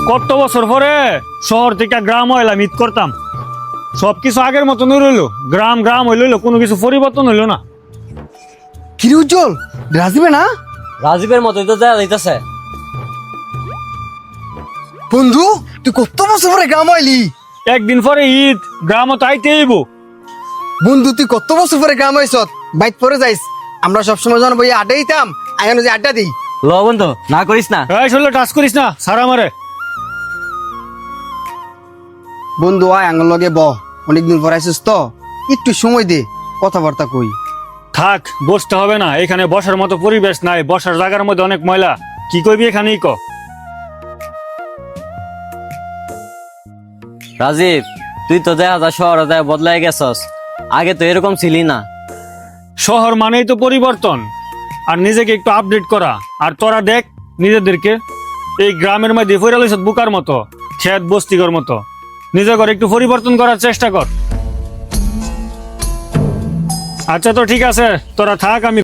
কত বছর পরে শহর থেকে গ্রাম হইলাম, ঈদ করতাম, সবকিছু আগের মতনই রইলো। গ্রাম গ্রাম হইল, কোনো কিছু পরিবর্তন হইলো না। কিরে উজ্জ্বল, রাজীবে না? রাজীবের মতোই তো দেখা যাইতেছে। বন্ধু, তুই কত বছর পরে গ্রাম আইলি? একদিন পরে ঈদ, গ্রামও তো আইতে হইব। বন্ধু, তুই কত বছর পরে গ্রাম আইস? বাইক পরে যাইস। আমরা সবসময় যখন বই আড্ডা দিতাম, আয়ানো যে আড্ডা দিই। ল বন্ধু, না করিস না। এই শরীরে টাচ করিস না, সারা মারে। বন্ধু আয় আঙ্গল লগে ব, অনেকদিন পর আইসিস তো, একটু সময় দে, কথাবার্তা কই। থাক, বসতে হবে না, এখানে বসার মতো পরিবেশ নাই, বসার জায়গার মধ্যে অনেক ময়লা। কি করবি এখানেই ক। রাজীব, তুই তো দেখা যা শহরে যায় বদলাই গেছস, আগে তো এরকম ছিলি না। শহর মানেই তো পরিবর্তন, আর নিজেকে একটু আপডেট করা। আর তোরা দেখ নিজেদেরকে, এই গ্রামের মধ্যে ফিরে লইছ বুকার মতো, খেত বস্তিকর মতো। নিজে করে একটু পরিবর্তন করার চেষ্টা কর। আচ্ছা, তো ঠিক আছে, তোরা থাক, আমি